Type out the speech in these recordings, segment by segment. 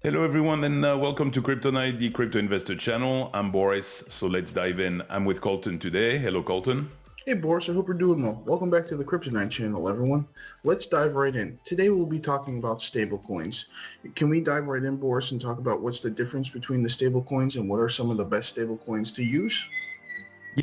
Hello everyone and welcome to Crypto Night, the crypto investor channel. I'm Boris, so let's dive in. I'm with Colton today. Hello Colton. Hey Boris, I hope you're doing well. Welcome back to the Kryptonite channel, everyone. Let's dive right in. Today we'll be talking about stablecoins. Can we dive right in, Boris, and talk about what's the difference between the stablecoins and what are some of the best stablecoins to use?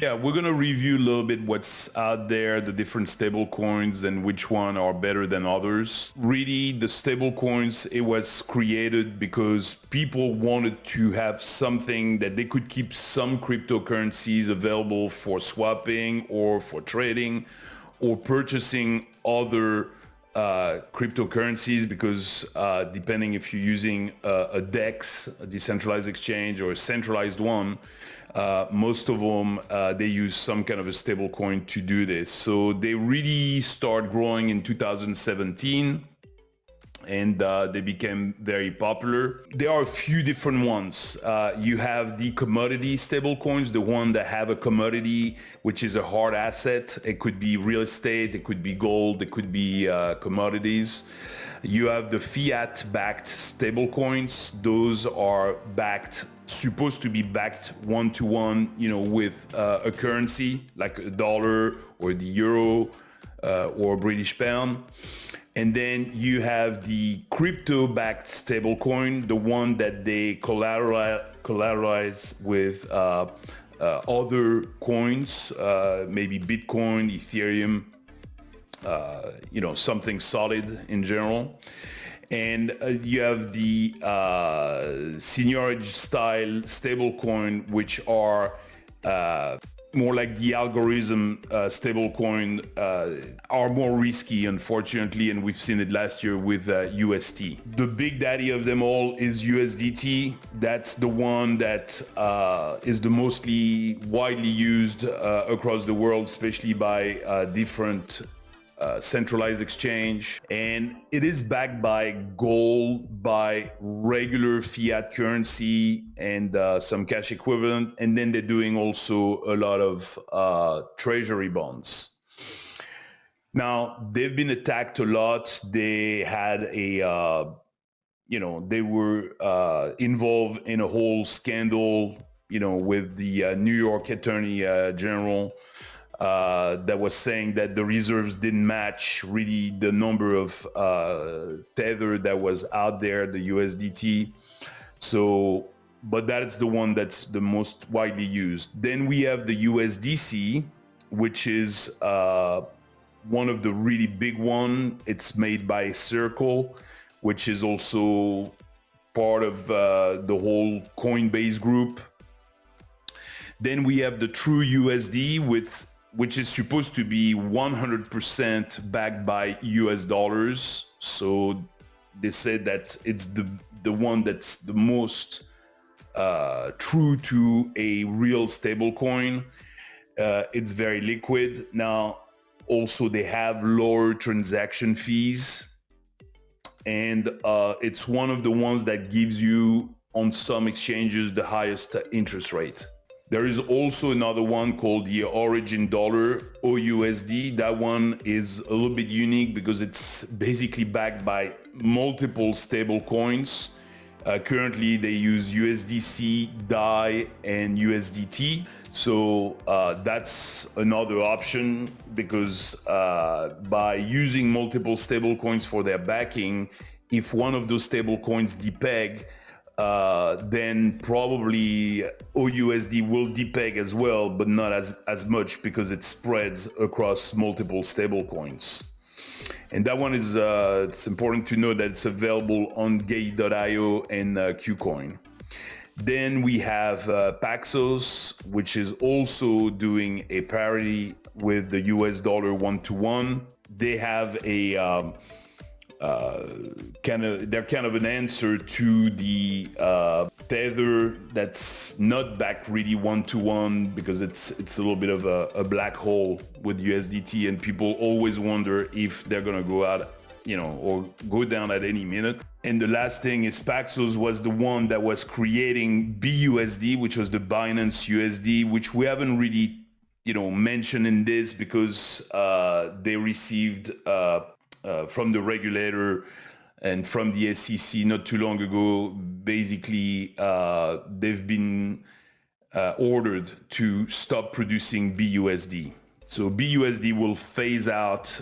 Yeah, we're going to review a little bit what's out there, the different stable coins and which one are better than others. Really, the stable coins, it was created because people wanted to have something that they could keep some cryptocurrencies available for swapping or for trading or purchasing other cryptocurrencies because depending if you're using a DEX, a decentralized exchange, or a centralized one, most of them, they use some kind of a stable coin to do this. So they really start growing in 2017 and they became very popular. There are a few different ones. You have the commodity stable coins, the one that have a commodity, which is a hard asset. It could be real estate, it could be gold, it could be commodities. You have the fiat-backed stable coins. Those are supposed to be backed one-to-one, with a currency like a dollar or the euro or British pound. And then you have the crypto-backed stablecoin, the one that they collateralize with other coins, maybe Bitcoin, Ethereum, something solid in general. And you have the seniorage style stablecoin, which are more like the algorithm stablecoin, are more risky, unfortunately, and we've seen it last year with UST. The big daddy of them all is USDT. That's the one that is the mostly widely used across the world, especially by different centralized exchange, and it is backed by gold, by regular fiat currency and some cash equivalent, and then they're doing also a lot of treasury bonds. Now they've been attacked a lot. They had they were involved in a whole scandal, with the New York Attorney General. That was saying that the reserves didn't match really the number of tether that was out there, the USDT. So, but that's the one that's the most widely used. Then we have the USDC, which is one of the really big one. It's made by Circle, which is also part of the whole Coinbase group. Then we have the True USD, which is supposed to be 100% backed by US dollars. So they said that it's the one that's the most true to a real stable coin. It's very liquid. Now, also they have lower transaction fees. And it's one of the ones that gives you, on some exchanges, the highest interest rate. There is also another one called the Origin Dollar, OUSD. That one is a little bit unique because it's basically backed by multiple stable coins. Currently, they use USDC, DAI, and USDT. So that's another option because by using multiple stable coins for their backing, if one of those stable coins depeg, then probably OUSD will depeg as well, but not as much because it spreads across multiple stable coins. And that one is, it's important to know that it's available on Gate.io and KuCoin. Then we have Paxos, which is also doing a parity with the US dollar one-to-one. They have a they're kind of an answer to the tether that's not backed really one-to-one because it's a little bit of a black hole with USDT, and people always wonder if they're gonna go out, or go down at any minute. And the last thing is Paxos was the one that was creating BUSD, which was the Binance USD, which we haven't really, mentioned in this because they received from the regulator and from the SEC not too long ago. Basically, they've been ordered to stop producing BUSD. So BUSD will phase out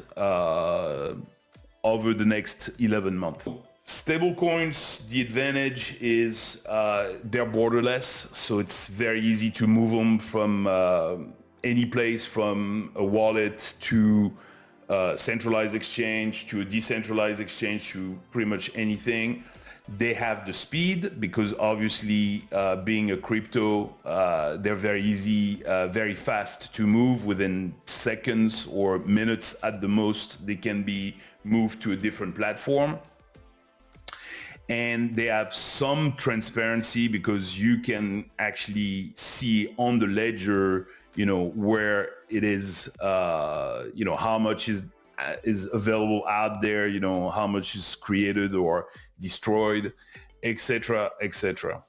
over the next 11 months. Stablecoins, the advantage is they're borderless, so it's very easy to move them from any place, from a wallet to a centralized exchange to a decentralized exchange to pretty much anything. They have the speed because obviously being a crypto, they're very easy, very fast to move. Within seconds or minutes at the most, they can be moved to a different platform. And they have some transparency because you can actually see on the ledger, where it is, how much is available out there, how much is created or destroyed, etc., etc.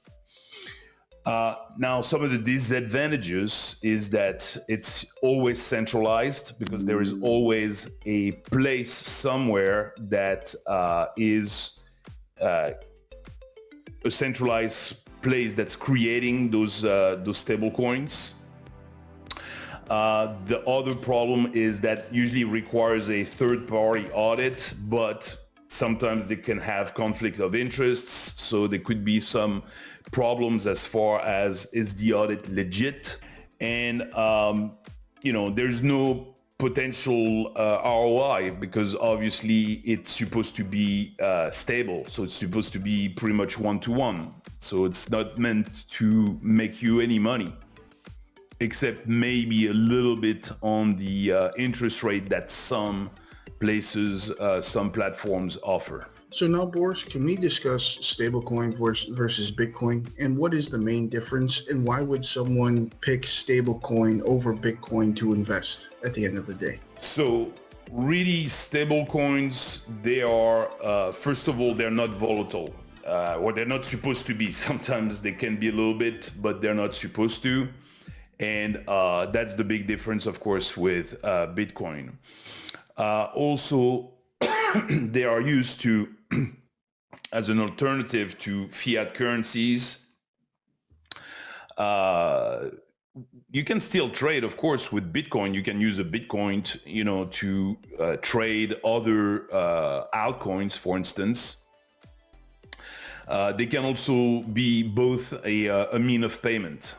Now, some of the disadvantages is that it's always centralized because there is always a place somewhere that is a centralized place that's creating those stable coins. The other problem is that usually requires a third-party audit, but sometimes they can have conflict of interests, so there could be some problems as far as is the audit legit, and there's no potential ROI because obviously it's supposed to be stable, so it's supposed to be pretty much one-to-one, so it's not meant to make you any money, except maybe a little bit on the interest rate that some places, some platforms offer. So now, Boris, can we discuss stablecoin versus Bitcoin, and what is the main difference, and why would someone pick stablecoin over Bitcoin to invest at the end of the day? So really, stablecoins, they are, first of all, they're not volatile, or they're not supposed to be. Sometimes they can be a little bit, but they're not supposed to. And that's the big difference, of course, with Bitcoin. Also, they are used to as an alternative to fiat currencies. You can still trade, of course, with Bitcoin. You can use a Bitcoin, to trade other altcoins, for instance. They can also be both a mean of payment.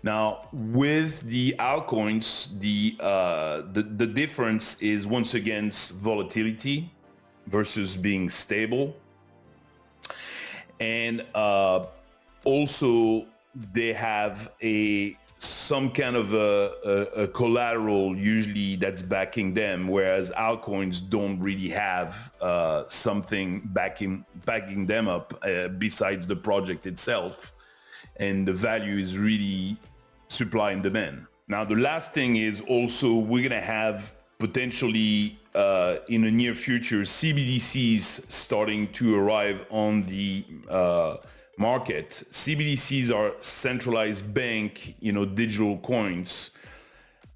Now, with the altcoins, the difference is once again volatility versus being stable, and also they have some kind of a collateral usually that's backing them, whereas altcoins don't really have something backing them up besides the project itself, and the value is really supply and demand. Now, the last thing is also we're going to have potentially in the near future CBDCs starting to arrive on the market. CBDCs are centralized bank, digital coins.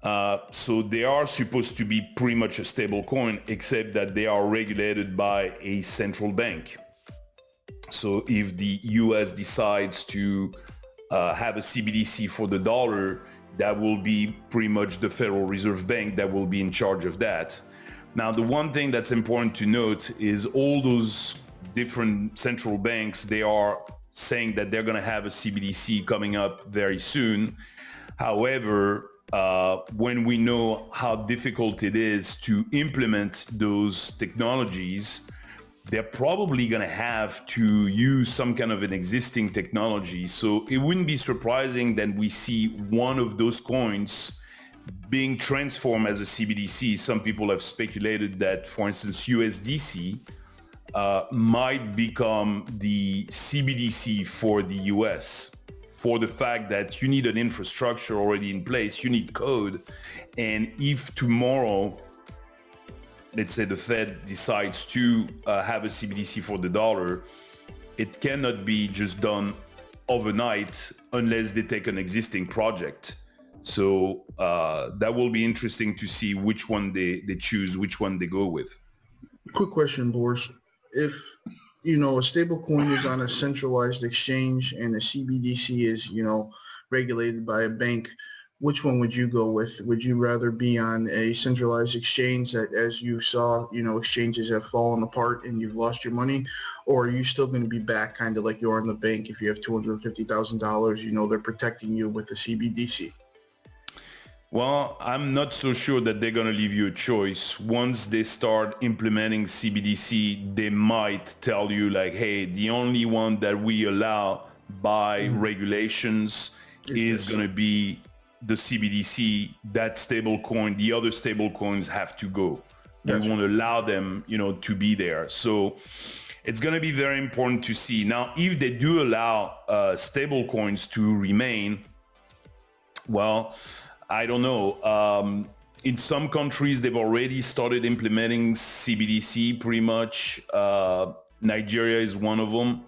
So they are supposed to be pretty much a stable coin, except that they are regulated by a central bank. So if the US decides to have a CBDC for the dollar, that will be pretty much the Federal Reserve Bank that will be in charge of that. Now, the one thing that's important to note is all those different central banks, they are saying that they're going to have a CBDC coming up very soon. However, when we know how difficult it is to implement those technologies, they're probably going to have to use some kind of an existing technology. So it wouldn't be surprising that we see one of those coins being transformed as a CBDC. Some people have speculated that, for instance, USDC might become the CBDC for the US, for the fact that you need an infrastructure already in place, you need code. And if tomorrow, let's say the Fed decides to have a CBDC for the dollar, it cannot be just done overnight unless they take an existing project. So that will be interesting to see which one they choose, which one they go with. Quick question, Boris. If a stable coin is on a centralized exchange and a CBDC is, regulated by a bank. Which one would you go with? Would you rather be on a centralized exchange that, as you saw, exchanges have fallen apart and you've lost your money? Or are you still going to be back kind of like you are in the bank if you have $250,000, they're protecting you with the CBDC? Well, I'm not so sure that they're going to leave you a choice. Once they start implementing CBDC, they might tell you like, hey, the only one that we allow by regulations is going to be the CBDC. That stable coin, the other stable coins have to go. Gotcha. We won't allow them, to be there. So it's going to be very important to see. Now, if they do allow stable coins to remain, well, I don't know. In some countries, they've already started implementing CBDC pretty much. Nigeria is one of them,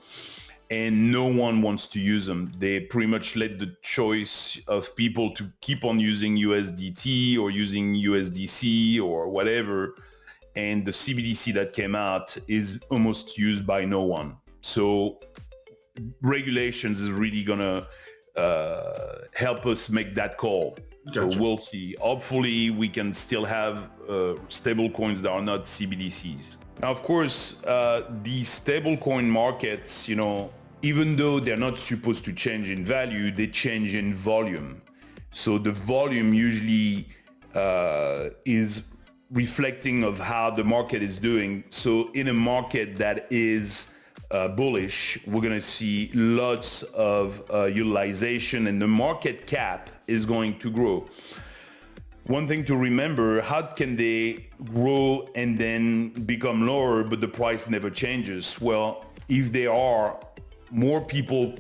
and no one wants to use them. They pretty much let the choice of people to keep on using USDT or using USDC or whatever. And the CBDC that came out is almost used by no one. So regulations is really gonna help us make that call. Gotcha. So we'll see. Hopefully we can still have stable coins that are not CBDCs. Now, of course, the stable coin markets, even though they're not supposed to change in value, they change in volume. So the volume usually is reflecting of how the market is doing. So in a market that is bullish, we're going to see lots of utilization, and the market cap is going to grow. One thing to remember, how can they grow and then become lower, but the price never changes? Well, if there are more people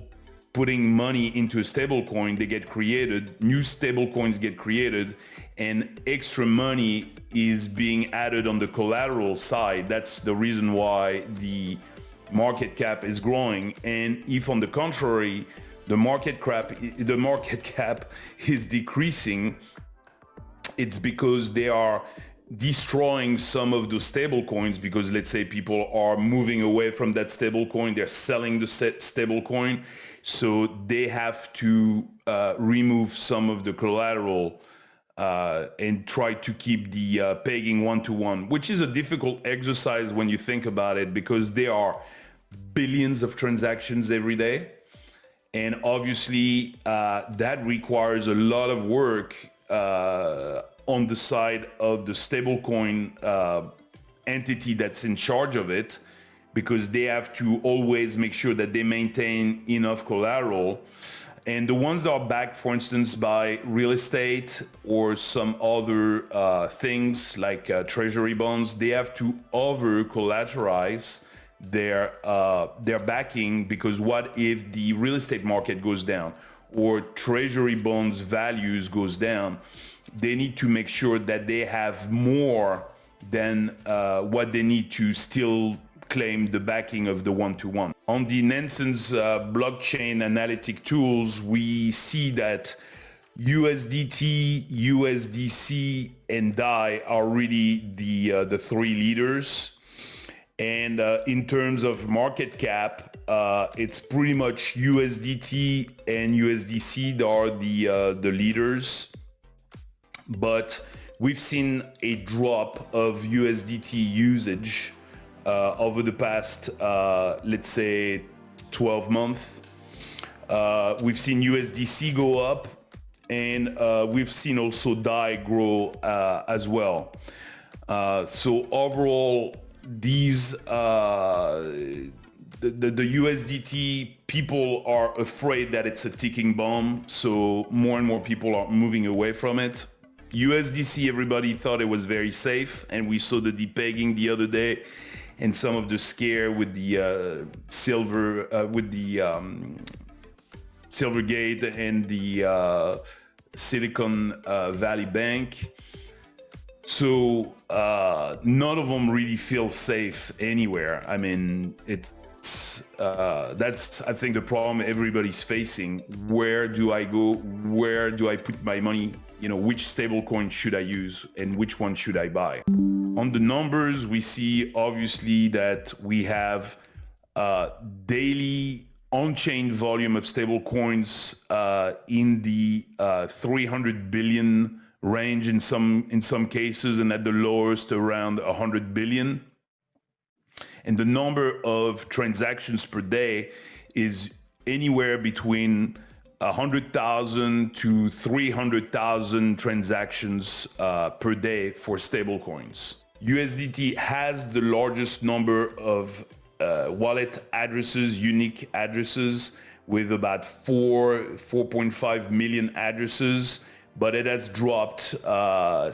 putting money into a stable coin, they get created, new stable coins get created, and extra money is being added on the collateral side. That's the reason why the market cap is growing. And if on the contrary, the market cap is decreasing, it's because they are destroying some of those stable coins, because let's say people are moving away from that stable coin, they're selling the stable coin, so they have to remove some of the collateral and try to keep the pegging one-to-one, which is a difficult exercise when you think about it, because there are billions of transactions every day. And obviously that requires a lot of work on the side of the stablecoin entity that's in charge of it, because they have to always make sure that they maintain enough collateral. And the ones that are backed, for instance, by real estate or some other things like treasury bonds, they have to over collateralize their backing, because what if the real estate market goes down or treasury bonds values goes down? They need to make sure that they have more than what they need to still claim the backing of the one-to-one. On the Nansen's blockchain analytic tools, we see that USDT, USDC, and DAI are really the three leaders. And in terms of market cap, it's pretty much USDT and USDC that are the leaders. But we've seen a drop of USDT usage over the past, let's say, 12 months. We've seen USDC go up, and we've seen also DAI grow as well. So overall, these the USDT, people are afraid that it's a ticking bomb, so more and more people are moving away from it. USDC, everybody thought it was very safe, and we saw the depegging the other day and some of the scare with the Silvergate and the Silicon Valley Bank. So none of them really feel safe anywhere. I mean, that's, I think, the problem everybody's facing. Where do I go? Where do I put my money? Which stablecoin should I use and which one should I buy? On the numbers, we see obviously that we have daily on-chain volume of stablecoins in the 300 billion range in some cases, and at the lowest around 100 billion. And the number of transactions per day is anywhere between 100,000 to 300,000 transactions per day for stablecoins. USDT has the largest number of wallet addresses, unique addresses, with about 4.5 million addresses, but it has dropped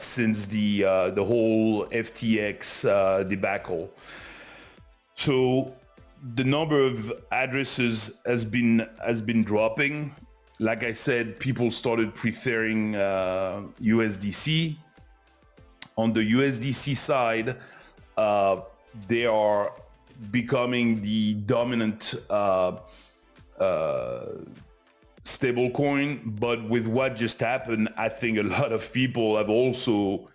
since the whole FTX debacle. So the number of addresses has been dropping. Like I said, people started preferring USDC. On the USDC side, they are becoming the dominant stablecoin, but with what just happened, I think a lot of people have also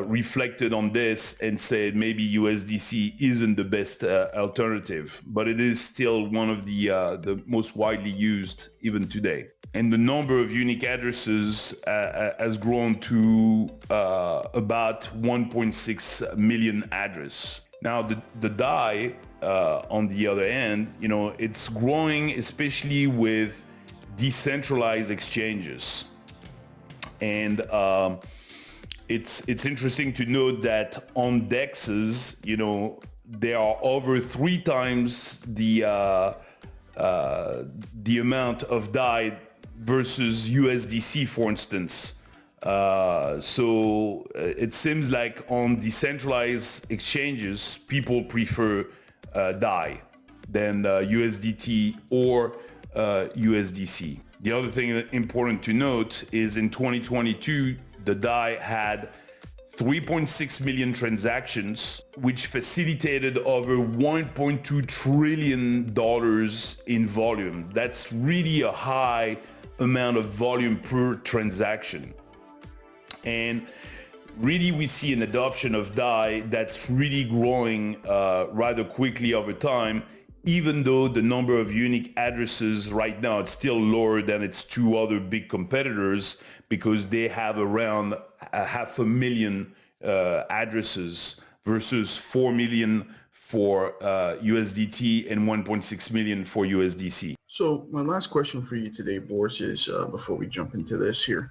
reflected on this and said maybe USDC isn't the best alternative, but it is still one of the most widely used even today. And the number of unique addresses has grown to about 1.6 million addresses. Now the DAI, on the other hand, it's growing, especially with decentralized exchanges. And it's interesting to note that on DEXs, there are over 3 times the amount of DAI versus USDC, for instance. So it seems like on decentralized exchanges, people prefer DAI than USDT or USDC. The other thing important to note is in 2022, the DAI had 3.6 million transactions, which facilitated over $1.2 trillion in volume. That's really a high amount of volume per transaction. And really, we see an adoption of DAI that's really growing rather quickly over time, even though the number of unique addresses right now, it's still lower than its 2 other big competitors, because they have around 500,000 addresses versus 4 million for USDT and 1.6 million for USDC. So my last question for you today, Boris, is before we jump into this here,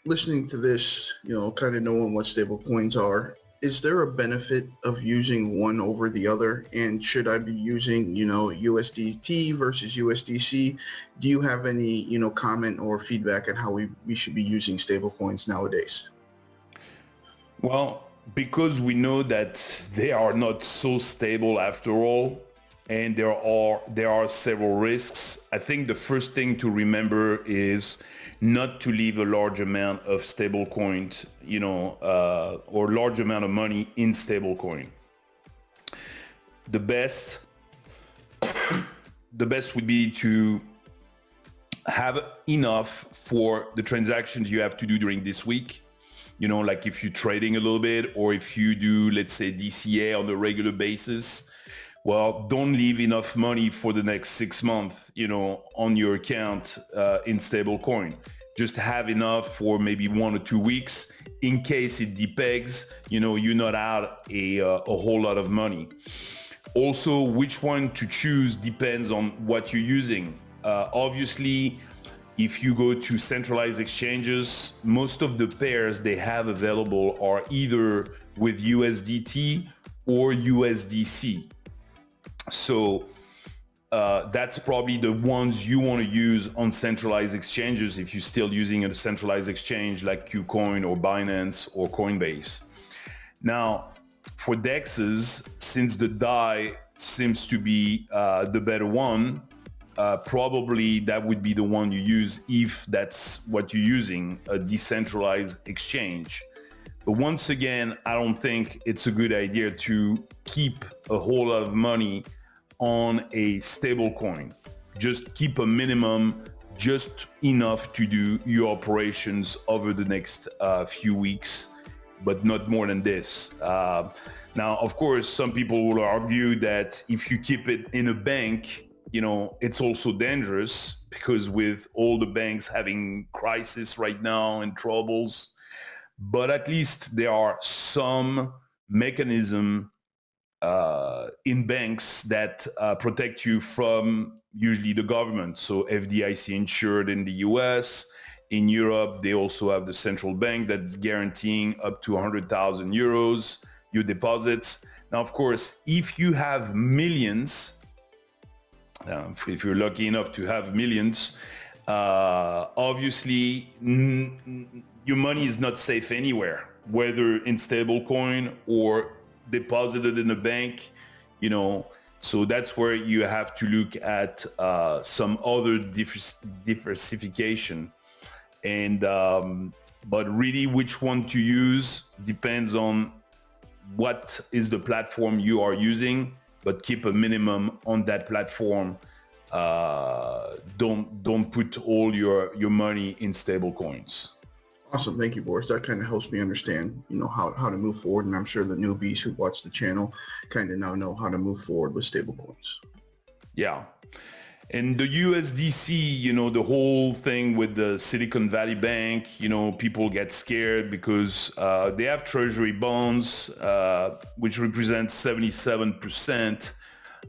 listening to this, kind of knowing what stable coins are, is there a benefit of using one over the other? And should I be using, USDT versus USDC? Do you have any, comment or feedback on how we should be using stable coins nowadays? Well, because we know that they are not so stable after all, and there are several risks, I think the first thing to remember is not to leave a large amount of stablecoin, or large amount of money in stablecoin. The best would be to have enough for the transactions you have to do during this week. Like if you're trading a little bit, or if you do, let's say, DCA on a regular basis, well, don't leave enough money for the next 6 months, on your account in stablecoin. Just have enough for maybe 1 or 2 weeks in case it depegs, you're not out a whole lot of money. Also, which one to choose depends on what you're using. Obviously, if you go to centralized exchanges, most of the pairs they have available are either with USDT or USDC. So that's probably the ones you want to use on centralized exchanges if you're still using a centralized exchange like KuCoin or Binance or Coinbase. Now, for DEXs, since the DAI seems to be the better one, probably that would be the one you use if that's what you're using, a decentralized exchange. But once again, I don't think it's a good idea to keep a whole lot of money on a stable coin. Just keep a minimum, just enough to do your operations over the next few weeks, but not more than this. Now, of course, some people will argue that if you keep it in a bank, it's also dangerous, because with all the banks having crisis right now and troubles, but at least there are some mechanism in banks that protect you from usually the government. So FDIC insured in the US. In Europe, they also have the central bank that's guaranteeing up to 100,000 euros your deposits. Now, of course, if you have millions, if you're lucky enough to have millions, obviously your money is not safe anywhere, whether in stablecoin or deposited in a bank, so that's where you have to look at some other diversification. And but really, which one to use depends on what is the platform you are using, but keep a minimum on that platform. Don't put all your money in stable coins. Awesome. Thank you, Boris. That kind of helps me understand, how to move forward. And I'm sure the newbies who watch the channel kind of now know how to move forward with stablecoins. Yeah. And the USDC, the whole thing with the Silicon Valley Bank, people get scared because they have treasury bonds, which represent 77%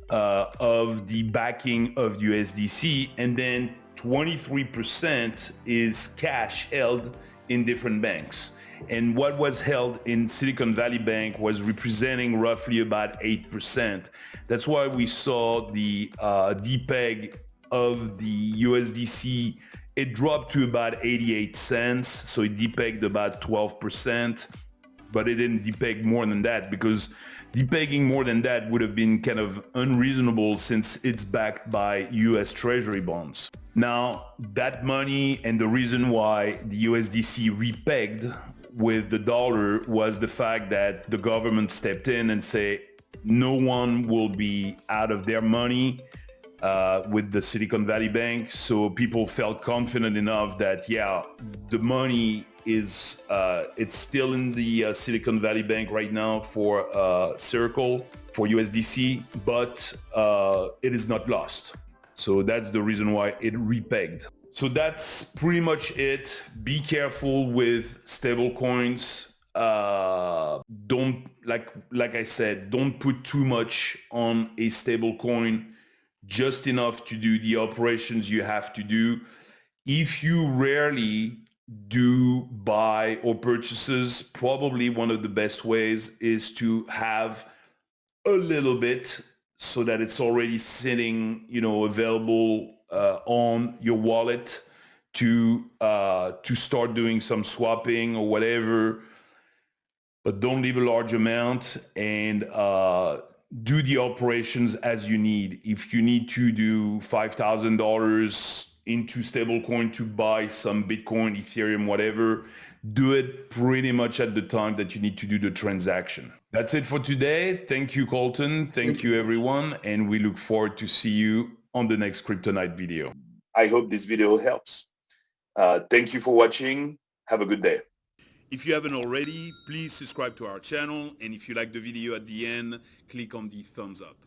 of the backing of USDC. And then 23% is cash held in different banks. And what was held in Silicon Valley Bank was representing roughly about 8%. That's why we saw the depeg of the USDC. It dropped to about 88 cents. So it depegged about 12, but it didn't depeg more than that, because depegging more than that would have been kind of unreasonable since it's backed by US Treasury bonds. Now, that money, and the reason why the USDC repegged with the dollar was the fact that the government stepped in and say no one will be out of their money with the Silicon Valley Bank. So people felt confident enough that, yeah, the money is it's still in the Silicon Valley Bank right now for Circle, for USDC, but it is not lost. So that's the reason why it repegged. So that's pretty much it. Be careful with stable coins. Don't, like I said, don't put too much on a stable coin, just enough to do the operations you have to do. If you rarely do buy or purchases, probably one of the best ways is to have a little bit, so that it's already sitting, available on your wallet to start doing some swapping or whatever. But don't leave a large amount, and do the operations as you need. If you need to do $5,000 into stablecoin to buy some Bitcoin, Ethereum, whatever, do it pretty much at the time that you need to do the transaction. That's it for today. Thank you, Colton. Thank you, everyone. And we look forward to see you on the next Kryptonite video. I hope this video helps. Thank you for watching. Have a good day. If you haven't already, please subscribe to our channel. And if you like the video at the end, click on the thumbs up.